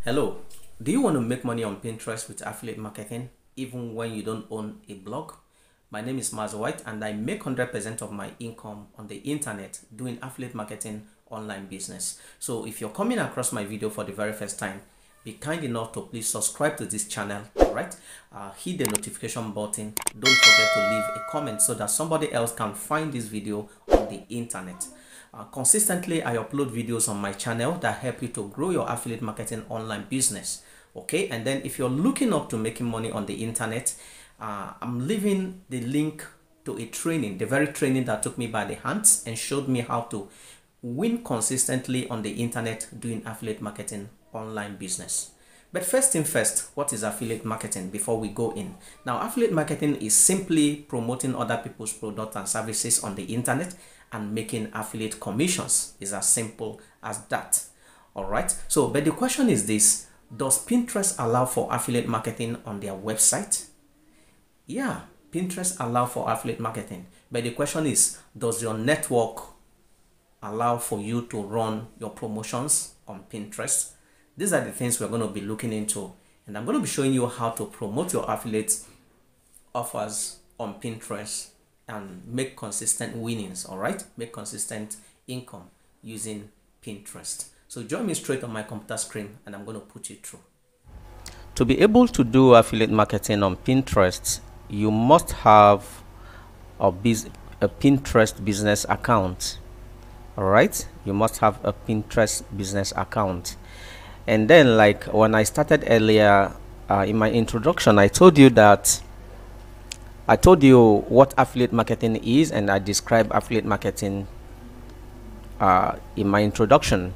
Hello, do you want to make money on Pinterest with affiliate marketing even when you don't own a blog? My name is Maz White and I make 100% of my income on the internet doing affiliate marketing online business. So if you're coming across my video for the very first time, be kind enough to please subscribe to this channel, alright? Hit the notification button. Don't forget to leave a comment so that somebody else can find this video on the internet. Consistently, I upload videos on my channel that help you to grow your affiliate marketing online business. Okay, and then if you're looking up to making money on the internet, I'm leaving the link to a training, the very training that took me by the hands and showed me how to win consistently on the internet doing affiliate marketing online business. But first thing first, what is affiliate marketing before we go in? Now, affiliate marketing is simply promoting other people's products and services on the internet and making affiliate commissions. Is as simple as that. All right. So, but the question is this: does Pinterest allow for affiliate marketing on their website? Yeah, Pinterest allow for affiliate marketing. But the question is, does your network allow for you to run your promotions on Pinterest? These are the things we're going to be looking into, and I'm going to be showing you how to promote your affiliate offers on Pinterest and make consistent winnings. All right, make consistent income using Pinterest. So join me straight on my computer screen and I'm going to put you through. To be able to do affiliate marketing on Pinterest, you must have a Pinterest business account. All right, you must have a Pinterest business account. And then, like when I started earlier in my introduction, I told you what affiliate marketing is, and I described affiliate marketing in my introduction.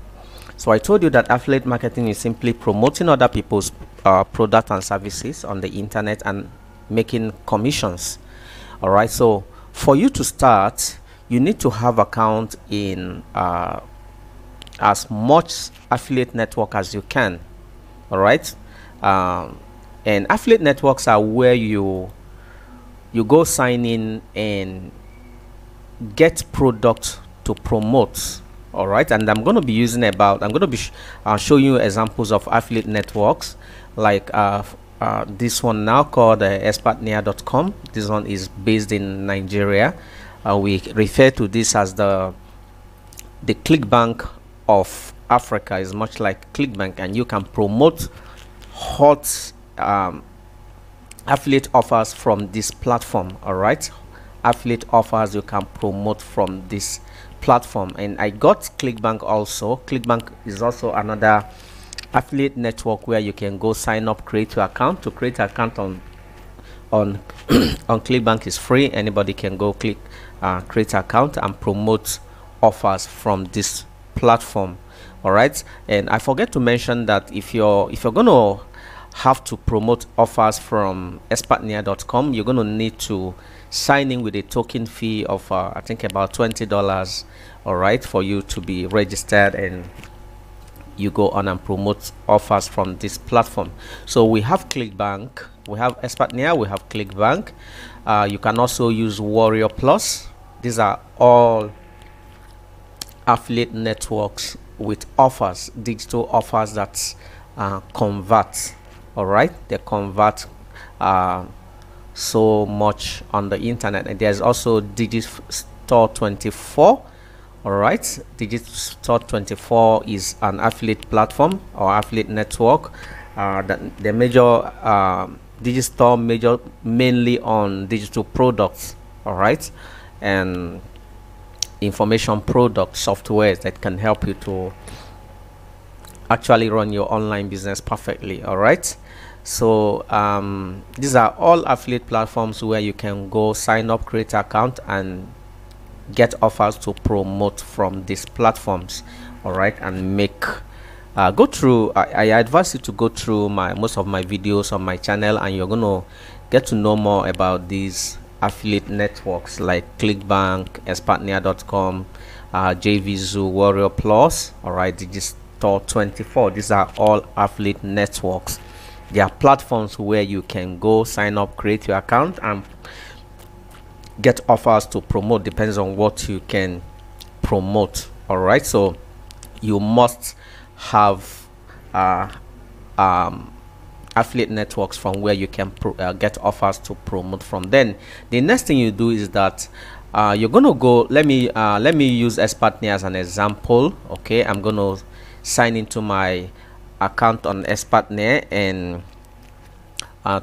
So I told you that affiliate marketing is simply promoting other people's products and services on the internet and making commissions. All right, so for you to start, you need to have account in as much affiliate network as you can. All right, and affiliate networks are where you go sign in and get product to promote. All right, and I'm going to be using I'm going to be showing you examples of affiliate networks like this one now called marketing..com. This one is based in Nigeria. We refer to this as the ClickBank of Africa. Is much like ClickBank, and you can promote hot affiliate offers from this platform. All right, affiliate offers you can promote from this platform. And I got ClickBank also. ClickBank is also another affiliate network where you can go sign up, create your account. To create an account on on ClickBank is free. Anybody can go create an account and promote offers from this platform. All right, and I forget to mention that if you're gonna have to promote offers from marketing..com, you're gonna need to sign in with a token fee of I think about $20. All right, for you to be registered and you go on and promote offers from this platform. So we have ClickBank, we have marketing, we have ClickBank. You can also use Warrior Plus. These are all affiliate networks with offers, digital offers that convert. All right, they convert so much on the internet. And there's also Digistore24. all right, Digistore24 is an affiliate platform or affiliate network that the major Digistore mainly on digital products. All right, and information product software that can help you to actually run your online business perfectly. All right, so these are all affiliate platforms where you can go sign up, create an account, and get offers to promote from these platforms. All right, and make go through I advise you to go through most of my videos on my channel, and you're gonna get to know more about these affiliate networks like ClickBank, marketing.com, JVZoo, Warrior Plus. All right, Digistore24. These are all affiliate networks. They are platforms where you can go sign up, create your account, and get offers to promote. Depends on what you can promote. All right, so you must have affiliate networks from where you can get offers to promote from. Then the next thing you do is that you're gonna go, let me use Expertney as an example. Okay, I'm gonna sign into my account on Expertney and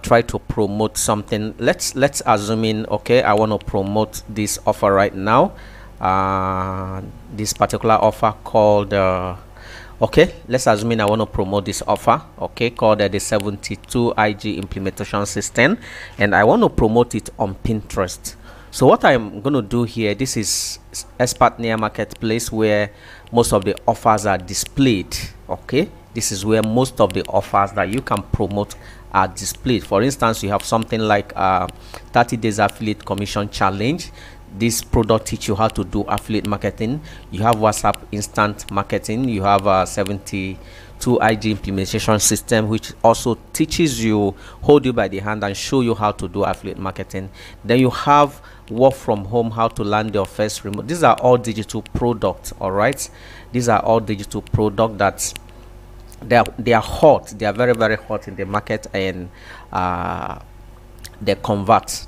try to promote something. Let's assume in, okay, I want to promote this offer right now, this particular offer called okay, let's assume I want to promote this offer, okay, called the 72 IG implementation system, and I want to promote it on Pinterest. So what I'm going to do here, this is Expertney Marketplace where most of the offers are displayed. Okay, this is where most of the offers that you can promote are displayed. For instance, you have something like 30 days affiliate commission challenge. This product teach you how to do affiliate marketing. You have WhatsApp instant marketing. You have 72 IG implementation system, which also teaches you, hold you by the hand and show you how to do affiliate marketing. Then you have work from home, how to land your first remote. These are all digital products. All right, these are all digital product that they are hot. They are very, very hot in the market, and they convert.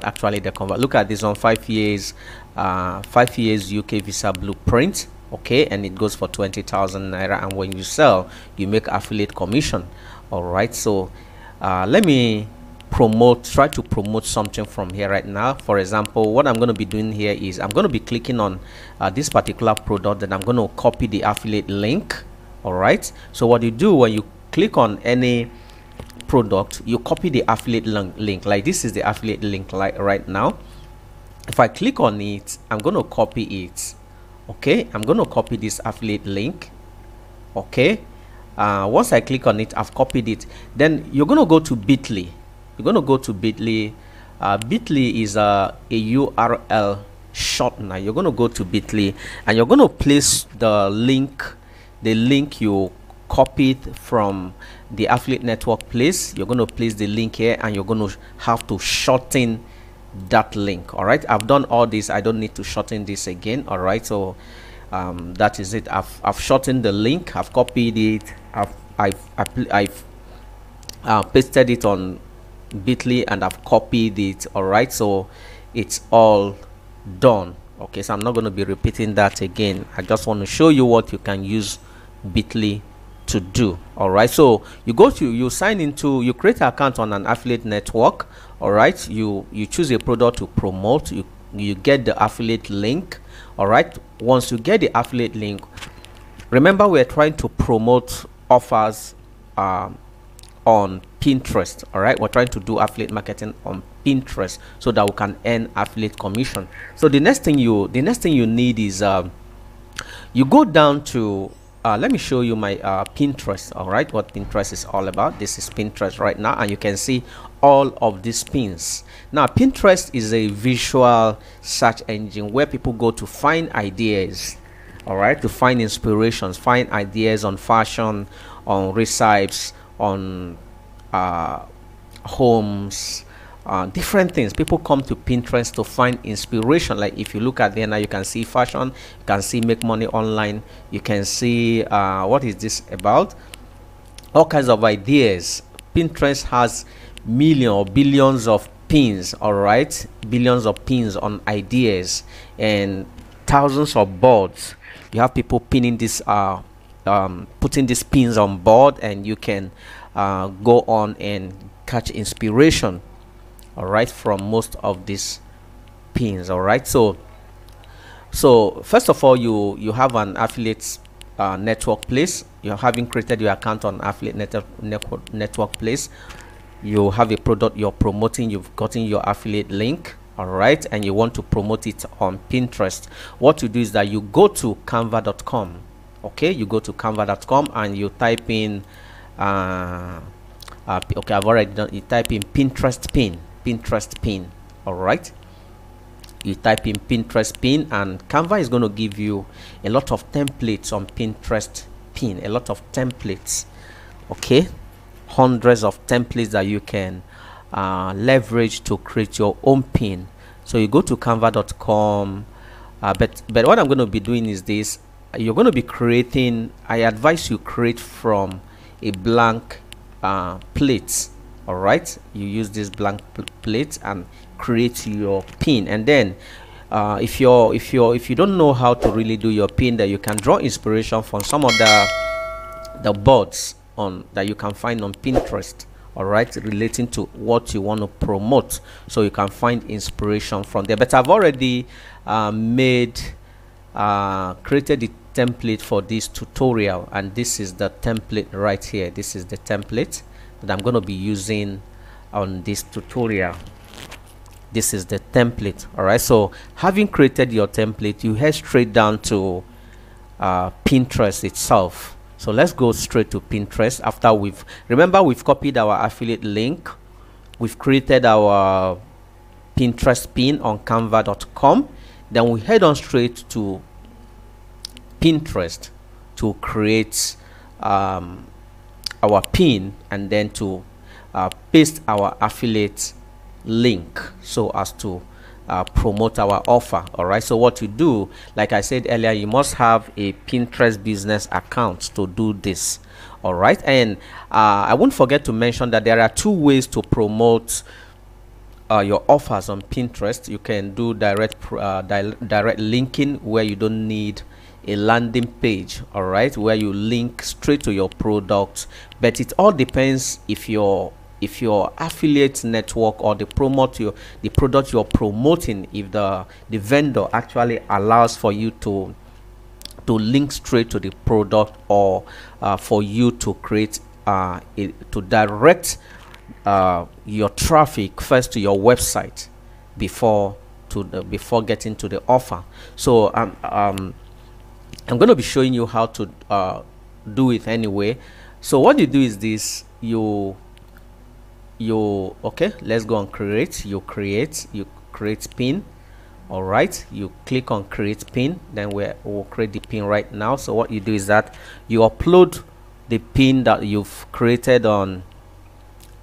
Actually they convert. Look at this on 5 years UK visa blueprint. Okay, and it goes for 20,000 naira, and when you sell you make affiliate commission. All right, so let me try to promote something from here right now. For example, what I'm going to be doing here is I'm going to be clicking on this particular product, and I'm going to copy the affiliate link. All right, so what you do when you click on any product, you copy the affiliate link. Like this is the affiliate link like right now. If I click on it, I'm going to copy it. Okay, I'm going to copy this affiliate link. Okay, once I click on it, I've copied it. Then you're going to go to Bitly. You're going to go to Bitly. Bitly is a URL shortener. You're going to go to Bitly, and you're going to place the link you copied from the affiliate network place. You're going to place the link here, and you're going to have to shorten that link. All right, I've done all this. I don't need to shorten this again. All right, so that is it. I've shortened the link. I've copied it. I've pasted it on Bitly, and I've copied it. All right, so it's all done. Okay, so I'm not going to be repeating that again. I just want to show you what you can use Bitly to do. All right, so you sign into, you create an account on an affiliate network. All right, you choose a product to promote. You get the affiliate link. All right, once you get the affiliate link, remember we're trying to promote offers on Pinterest. All right, we're trying to do affiliate marketing on Pinterest so that we can earn affiliate commission. So the next thing you need is you go down to let me show you my Pinterest. All right, what Pinterest is all about. This is Pinterest right now, and you can see all of these pins. Now Pinterest is a visual search engine where people go to find ideas. All right, to find inspirations, find ideas on fashion, on recipes, on homes, different things. People come to Pinterest to find inspiration. Like if you look at there now, you can see fashion, you can see make money online, you can see what is this about, all kinds of ideas. Pinterest has millions or billions of pins. All right, billions of pins on ideas and thousands of boards. You have people pinning this putting these pins on board, and you can go on and catch inspiration, all right, from most of these pins. All right, so first of all, you have an affiliate network place. You're having created your account on affiliate network place. You have a product you're promoting, you've gotten your affiliate link. All right, and you want to promote it on Pinterest. What you do is that you go to canva.com. okay, you go to canva.com and you type in okay, I've already done. You type in Pinterest pin. All right, you type in Pinterest pin, and Canva is going to give you a lot of templates on Pinterest pin, a lot of templates. Okay, hundreds of templates that you can leverage to create your own pin. So you go to canva.com, but what I'm going to be doing is this. You're going to be creating, I advise you create from a blank plate. All right, you use this blank plate and create your pin. And then if you don't know how to really do your pin, that you can draw inspiration from some of the boards on that you can find on Pinterest, all right, relating to what you want to promote. So you can find inspiration from there. But I've already created the template for this tutorial, and this is the template right here. This is the template that I'm going to be using on this tutorial. This is the template. All right, so having created your template, you head straight down to Pinterest itself. So let's go straight to Pinterest. After we've copied our affiliate link, we've created our Pinterest pin on canva.com, then we head on straight to Pinterest to create our pin, and then to paste our affiliate link so as to promote our offer. All right, so what you do, like I said earlier, you must have a Pinterest business account to do this. All right, and I won't forget to mention that there are two ways to promote your offers on Pinterest. You can do direct linking, where you don't need a landing page, all right, where you link straight to your product. But it all depends if your affiliate network or the product you're promoting, if the vendor actually allows for you to link straight to the product, or for you to create to direct your traffic first to your website before getting to the offer. So I'm going to be showing you how to do it anyway. So what you do is this: okay, let's go on create. You create pin. All right, you click on create pin, then we'll create the pin right now. So what you do is that you upload the pin that you've created on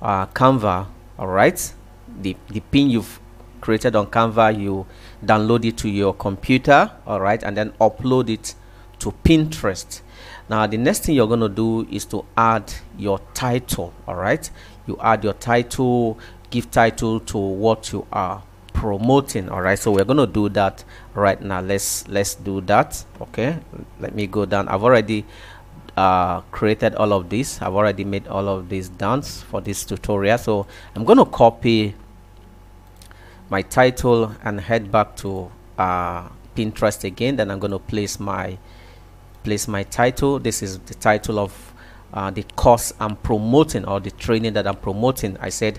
Canva. All right, the pin you've created on Canva, you download it to your computer, all right, and then upload it to Pinterest. Now the next thing you're going to do is to add your title. All right, you add your title, give title to what you are promoting. All right, so we're going to do that right now. Let's do that. Okay, let me go down. I've already created all of this. I've already made all of these done for this tutorial. So I'm going to copy my title and head back to Pinterest again. Then I'm going to place my title. This is the title of the course I'm promoting, or the training that I'm promoting. I said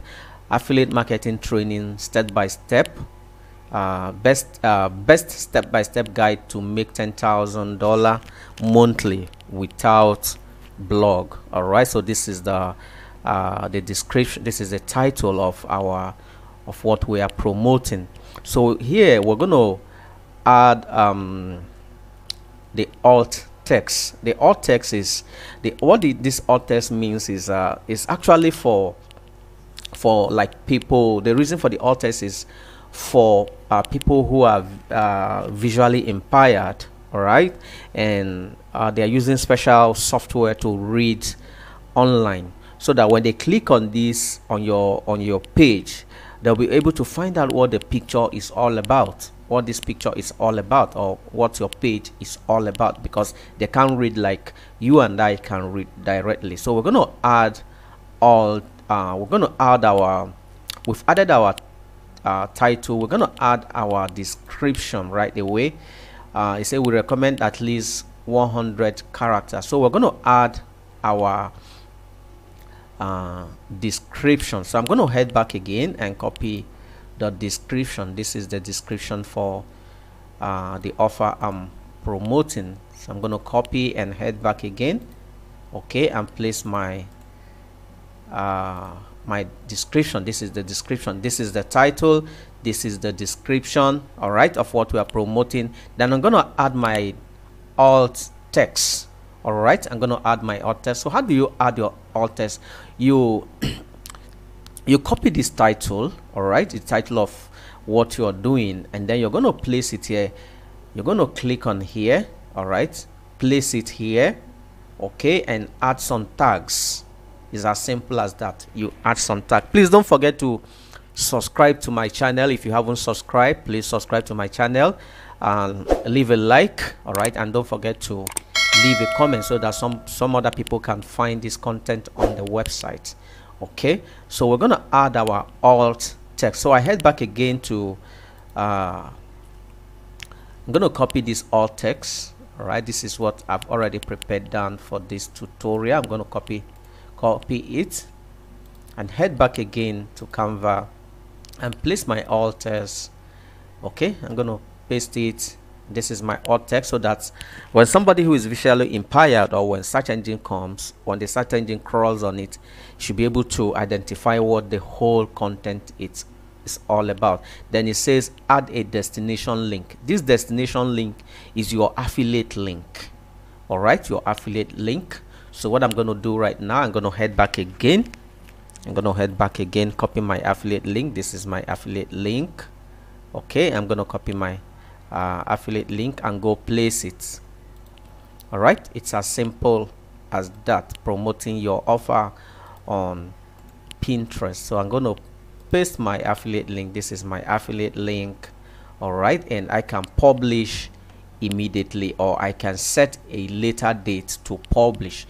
affiliate marketing training step by step, best step-by-step guide to make $10,000 monthly without blog. All right, so this is the description. This is the title of what we are promoting. So here we're going to add the alt text. The alt text is this alt text means is actually for like people. The reason for the alt text is for people who are visually impaired, all right, and they are using special software to read online, so that when they click on this on your page, they'll be able to find out what the picture is all about, what this picture is all about, or what your page is all about, because they can't read like you and I can read directly. So we're going to add we've added our title. We're going to add our description right away. It says we recommend at least 100 characters, so we're going to add our description. So I'm going to head back again and copy the description. This is the description for the offer I'm promoting. So I'm going to copy and head back again, okay, and place my my description. This is the description. This is the title. This is the description, all right, of what we are promoting. Then I'm going to add my alt text. All right, I'm going to add my alt text. So how do you add your alt text? You copy this title, all right, the title of what you are doing, and then you're going to place it here. You're going to click on here, all right, place it here, okay, and add some tags. It's as simple as that. You add some tag. Please don't forget to subscribe to my channel. If you haven't subscribed, please subscribe to my channel and leave a like. All right, and don't forget to leave a comment so that some other people can find this content on the website. Okay, so we're going to add our alt text. So I head back again to I'm going to copy this alt text. All right, this is what I've already prepared down for this tutorial. I'm going to copy it and head back again to Canva and place my alt text. Okay, I'm going to paste it. This is my alt text, so that when somebody who is visually impaired, or when search engine comes, when the search engine crawls on it, should be able to identify what the whole content is all about. Then it says add a destination link. This destination link is your affiliate link. All right, your affiliate link. So what I'm going to do right now, I'm going to head back again. Copy my affiliate link. This is my affiliate link. Okay, I'm going to copy my affiliate link and go place it. All right, it's as simple as that, promoting your offer on Pinterest. So I'm going to paste my affiliate link. This is my affiliate link. All right, and I can publish immediately, or I can set a later date to publish,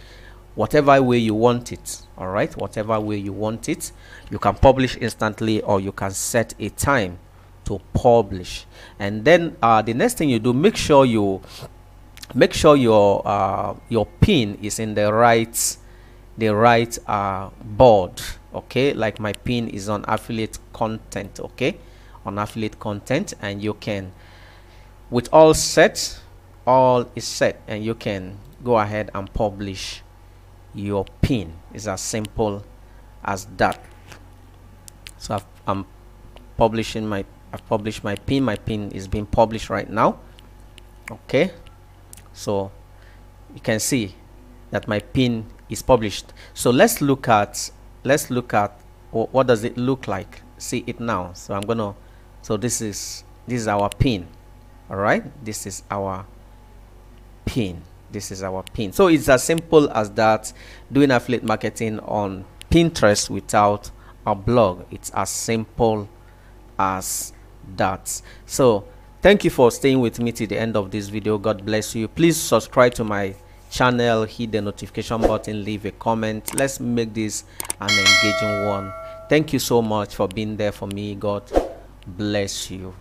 whatever way you want it. All right, whatever way you want it, you can publish instantly, or you can set a time to publish. And then the next thing you do, make sure your pin is in the right board. Okay, like my pin is on affiliate content. Okay, on affiliate content, and you can, with all is set, and you can go ahead and publish your pin. It's as simple as that. So I've published my pin. My pin is being published right now. Okay, so you can see that my pin is published. So let's look at what does it look like. See it now. So I'm gonna, so this is our pin. All right, this is our pin. So it's as simple as that, doing affiliate marketing on Pinterest without a blog. It's as simple as that. So thank you for staying with me till the end of this video. God bless you. Please subscribe to my channel, hit the notification button, leave a comment. Let's make this an engaging one. Thank you so much for being there for me. God bless you.